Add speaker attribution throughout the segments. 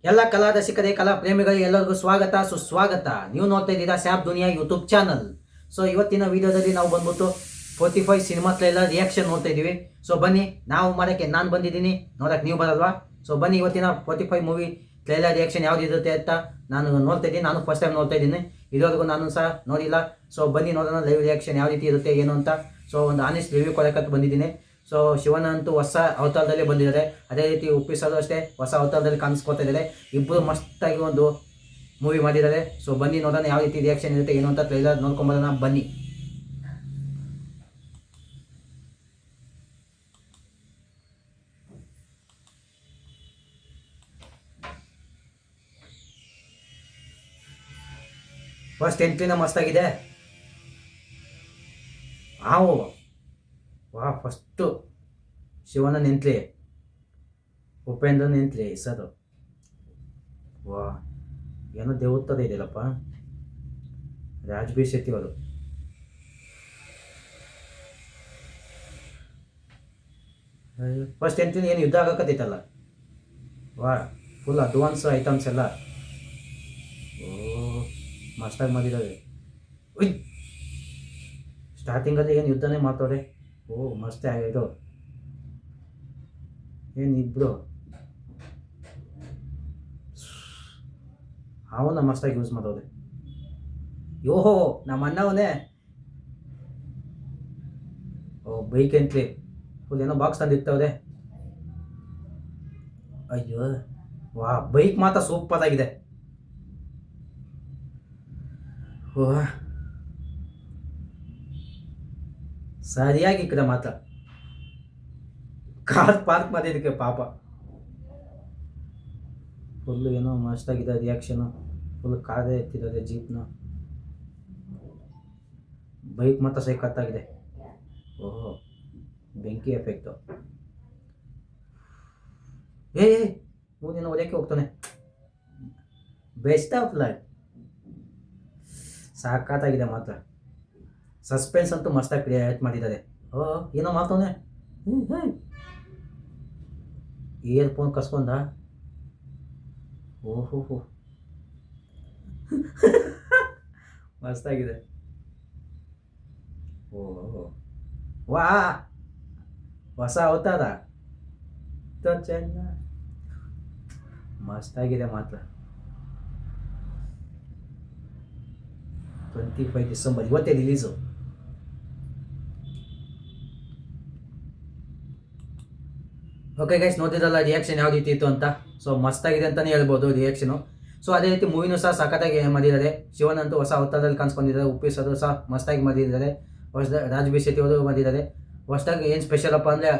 Speaker 1: ಎಲ್ಲ ಕಲಾ ರಸಿಕರೇ, ಕಲಾ ಪ್ರೇಮಿಗಳಿಗೆ ಎಲ್ಲರಿಗೂ ಸ್ವಾಗತ ಸುಸ್ವಾಗತ. ನೀವು ನೋಡ್ತಾ ಇದ್ದೀರಾ ಸ್ಯಾಪ್ ದುನಿಯಾ ಯೂಟ್ಯೂಬ್ ಚಾನಲ್. ಸೊ ಇವತ್ತಿನ ವಿಡಿಯೋದಲ್ಲಿ ನಾವು ಬಂದ್ಬಿಟ್ಟು 45 ಸಿನಿಮಾ ಟ್ರೈಲರ್ ರಿಯಾಕ್ಷನ್ ನೋಡ್ತಾ ಇದ್ದೀವಿ. ಸೊ ಬನ್ನಿ, ನಾವು ಮಾಡೋಕ್ಕೆ ನಾನು ಬಂದಿದ್ದೀನಿ, ನೋಡಕ್ಕೆ ನೀವು ಬರಲ್ವಾ? ಸೊ ಬನ್ನಿ, ಇವತ್ತಿನ 45 ಮೂವಿ ಟ್ರೈಲರ್ ರಿಯಾಕ್ಷನ್ ಯಾವ್ದಿರುತ್ತೆ ಅಂತ ನಾನು ನೋಡ್ತಾ ಇದ್ದೀನಿ. ನಾನು ಫಸ್ಟ್ ಟೈಮ್ ನೋಡ್ತಾ ಇದ್ದೀನಿ, ಇದುವರೆಗೂ ನಾನು ಸಹ ನೋಡಿಲ್ಲ. ಸೊ ಬನ್ನಿ ನೋಡೋಣ ಲೈವ್ ರಿಯಾಕ್ಷನ್ ಯಾವ ರೀತಿ ಇರುತ್ತೆ ಏನು ಅಂತ. ಸೊ ಒಂದು ಆನೆಸ್ಟ್ ರಿವ್ಯೂ ಕೊಡೋಕ್ಕಂತ ಬಂದಿದ್ದೀನಿ. ಸೊ ಶಿವನ ಅಂತೂ ಹೊಸ ಅವತಾರದಲ್ಲೇ ಬಂದಿದ್ದಾರೆ, ಅದೇ ರೀತಿ ಉಪ್ಪಿಸೋದು ಅಷ್ಟೇ ಹೊಸ ಅವತಾರದಲ್ಲಿ ಕಾಣಿಸ್ಕೊತಾ ಇದ್ದಾರೆ. ಇಬ್ಬರು ಮಸ್ತಾಗಿ ಒಂದು ಮೂವಿ ಮಾಡಿದ್ದಾರೆ. ಸೊ ಬನ್ನಿ ನೋಡೋಣ ಯಾವ ರೀತಿ ರಿಯಾಕ್ಷನ್ ಇರುತ್ತೆ ಏನು ಅಂತ. ಟ್ರೈಲರ್ ನೋಡ್ಕೊಂಬರೋಣ ಬನ್ನಿ. ಫಸ್ಟ್ ಎಂಟ್ರಿನ ಮಸ್ತಾಗಿದೆ. ಹಾವು ವಾ, ಫಸ್ಟು ಶಿವನ ನೆಂಟ್ಲಿ, ಉಪೇಂದ್ರ ನೆಂಟ್ಲಿ ಹೆಸರು. ವಾ, ಏನೋ ದೇವ್ರ ಥರ ಇದೆಯಲ್ಲಪ್ಪ. ರಾಜ್ಬಿ ಶೆಟ್ಟಿ ಅವರು. ಫಸ್ಟ್ ಎಂಟ್ರಿನ ಏನು ಯುದ್ಧ ಆಗಕತ್ತೈತಲ್ಲ. ವಾ, ಫುಲ್ ಅಡ್ವಾನ್ಸ್ ಐಟಮ್ಸ್ ಎಲ್ಲ. ಓ, ಮಸ್ತಾಗಿ ಮಾಡಿದ್ದಾರೆ. ಉಯ್, ಸ್ಟಾರ್ಟಿಂಗಲ್ಲಿ ಏನು ಯುದ್ಧನೇ ಮಾಡ್ತವ್ರೆ. ಓ ಮಸ್ತೆ ಆಗಿದ್ದು. ಏನಿಬ್ರು ಅವನ್ನ ಮಸ್ತಾಗಿ ಯೂಸ್ ಮಾಡೋದೆ. ಯೋಹೋ, ನಮ್ಮ ಅಣ್ಣವನೇ. ಓ, ಬೈಕ್ ಎಂಟ್ಲಿ ಫುಲ್ ಏನೋ ಬಾಕ್ಸ್ ತಂದಿರ್ತವ್ರೆ. ಅಯ್ಯೋ ವಾ, ಬೈಕ್ ಮಾತ್ರ ಸೂಪರ್ ಆಗಿದೆ. ಓ, ಸರಿಯಾಗಿ ಇಕ್ಕದ ಮಾತ್ರ. ಕಾರ್ ಪಾರ್ಕ್ ಮಾಡಿದ್ದಕ್ಕೆ ಪಾಪ. ಫುಲ್ಲು ಏನೋ ಮಸ್ತಾಗಿದೆ ರಿಯಾಕ್ಷನು. ಫುಲ್ ಕಾರೇ ಎತ್ತಿದ್ದಾರೆ, ಜೀಪ್ನ. ಬೈಕ್ ಮಾತ್ರ ಸೈಕತ್ತಾಗಿದೆ. ಓಹೋ, ಬೆಂಕಿ ಎಫೆಕ್ಟು. ಏ ಮೂದಿನ ಹೊಡೆಯೋಕ್ಕೆ ಹೋಗ್ತಾನೆ. Best of luck. ಸಾಕಾಗಿದೆ ಮಾತ್ರ. ಸಸ್ಪೆನ್ಸ್ ಅಂತೂ ಮಸ್ತಾಗಿ ಕ್ರಿಯೇಟ್ ಮಾಡಿದ್ದಾರೆ. ಓ, ಏನೋ ಮಾತವನೆ. ಇಯರ್ಫೋನ್ ಕಸ್ಕೊಂಡ. ಓಹೋ ಮಸ್ತಾಗಿದೆ. ಓಹೋ ವಾ, ಹೊಸ ಅವತಾರ ಚೆನ್ನ, ಮಸ್ತಾಗಿದೆ ಮಾತ್ರ. 25 ಡಿಸೆಂಬರ್, ಇವತ್ತೇ ರಿಲೀಸು. ಓಕೆ ಗೈಸ್, ನೋಡಿದ್ರಲ್ಲ ರಿಯಾಕ್ಷನ್ ಯಾವ ರೀತಿ ಇತ್ತು ಅಂತ. ಸೊ ಮಸ್ತಾಗಿದೆ ಅಂತಲೇ ಹೇಳ್ಬೋದು ರಿಯಾಕ್ಷನು. ಸೊ ಅದೇ ರೀತಿ ಮೂವಿನೂ ಸಹ ಸಖತ್ತಾಗಿ ಮಾಡಿದ್ದಾರೆ. ಶಿವನ್ ಅಂತೂ ಹೊಸ ಅವತಾರದಲ್ಲಿ ಕಾಣಿಸ್ಕೊಂಡಿದ್ದಾರೆ. ಉಪ್ಪಿಸೋದು ಸಹ ಮಸ್ತಾಗಿ ಮಾಡಿದ್ದಾರೆ. ರಾಜ್ಬಿ ಶೆಟ್ಟಿ ಅವರು ಮಾಡಿದ್ದಾರೆ. ಹೊಸದಾಗಿ ಏನು ಸ್ಪೆಷಲಪ್ಪ ಅಂದರೆ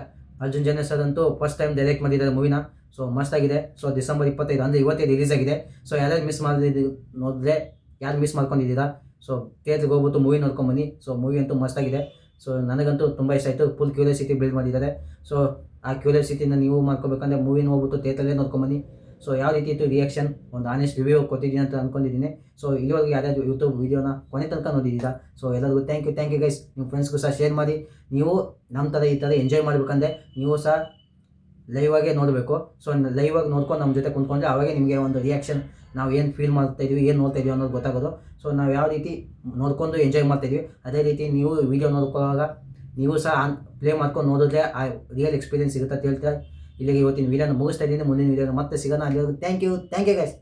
Speaker 1: ಅರ್ಜುನ್ ಜನ್ಯ ಸರ್ ಅಂತೂ ಫಸ್ಟ್ ಟೈಮ್ ಡೈರೆಕ್ಟ್ ಮಾಡಿದ್ದಾರೆ ಮೂವಿನ. ಸೊ ಮಸ್ತಾಗಿದೆ. ಸೊ ಡಿಸೆಂಬರ್ 25 ಅಂದರೆ ಇವತ್ತೇ ರಿಲೀಸ್ ಆಗಿದೆ. ಸೊ ಯಾರ್ಯಾರು ಮಿಸ್ ನೋಡಿದ್ರೆ, ಯಾರು ಮಿಸ್ ಮಾಡ್ಕೊಂಡಿದ್ದೀರಾ, ಸೊ ಥಿಯೇಟ್ರಿಗೆ ಹೋಗ್ಬಿಟ್ಟು ಮೂವಿ ನೋಡ್ಕೊಂಬನ್ನಿ. ಸೊ ಮೂವಿ ಅಂತೂ ಮಸ್ತಾಗಿದೆ. ಸೊ ನನಗಂತೂ ತುಂಬ ಇಷ್ಟ ಆಯಿತು. ಫುಲ್ ಕ್ಯೂರಿಯಾಸಿಟಿ ಬಿಲ್ಡ್ ಮಾಡಿದ್ದಾರೆ. ಸೊ ಆ ಕ್ಯೂರಿಯಾಸಿಟಿನ ನೀವು ಮಾಡ್ಕೋಬೇಕಂದ್ರೆ ಮೂವಿನ ಹೋಗ್ಬಿಟ್ಟು ಥಿಯೇಟರಲ್ಲೇ ನೋಡ್ಕೊಂಬನ್ನಿ. ಸೊ ಯಾವ ರೀತಿ ಇತ್ತು ರಿಯಾಕ್ಷನ್, ಒಂದು ಆನೆಸ್ಟ್ ರಿವ್ಯೂ ಕೊಟ್ಟಿದ್ದೀನಿ ಅಂತ ಅಂದ್ಕೊಂಡಿದ್ದೀನಿ. ಸೊ ಇಲ್ಲಿವರೆಗೆ ಯಾರ್ಯಾರು ಯೂಟ್ಯೂಬ್ ವೀಡಿಯೋನ ಕೊನೆ ತನಕ ನೋಡಿದ್ದೀರಾ. ಸೊ ಎಲ್ಲರಿಗೂ ಥ್ಯಾಂಕ್ ಯು ಗೈಸ್. ನಿಮ್ಮ ಫ್ರೆಂಡ್ಸ್ಗೂ ಸಹ ಶೇರ್ ಮಾಡಿ. ನೀವು ನಮ್ಮ ಥರ ಈ ಥರ ಎಂಜಾಯ್ ಮಾಡಬೇಕಂದ್ರೆ ನೀವು ಸಹ ಲೈವಾಗೇ ನೋಡಬೇಕು. ಸೊ ಲೈವಾಗಿ ನೋಡ್ಕೊಂಡು ನಮ್ಮ ಜೊತೆ ಕುಂತ್ಕೊಂಡ್ರೆ ಅವಾಗೇ ನಿಮಗೆ ಒಂದು ರಿಯಾಕ್ಷನ್, ನಾವು ಏನು ಫೀಲ್ ಮಾಡ್ತಾಯಿದ್ವಿ, ಏನು ನೋಡ್ತಾಯಿದ್ವಿ ಅನ್ನೋದು ಗೊತ್ತಾಗೋದು. ಸೊ ನಾವು ಯಾವ ರೀತಿ ನೋಡ್ಕೊಂಡು ಎಂಜಾಯ್ ಮಾಡ್ತಾಯಿದ್ವಿ, ಅದೇ ರೀತಿ ನೀವು ವೀಡಿಯೋ ನೋಡ್ಕೊಳ್ಳುವಾಗ ನೀವು ಸಹ ಪ್ಲೇ ಮಾಡ್ಕೊಂಡು ನೋಡಿದ್ರೆ ಆ ರಿಯಲ್ ಎಕ್ಸ್ಪೀರಿಯನ್ಸ್ ಸಿಗುತ್ತೆ ಅಂತ ಹೇಳ್ತಾರೆ. ಇಲ್ಲಿಗೆ ಇವತ್ತಿನ ವೀಡಿಯೋನ ಮುಗಿಸ್ತಾ ಇದ್ದೀನಿ. ಮುಂದಿನ ವೀಡಿಯೋನ ಮತ್ತೆ ಸಿಗೋಣ. ಅಲ್ಲಿವರೆಗೂ ಥ್ಯಾಂಕ್ ಯು ಗೈಸ್.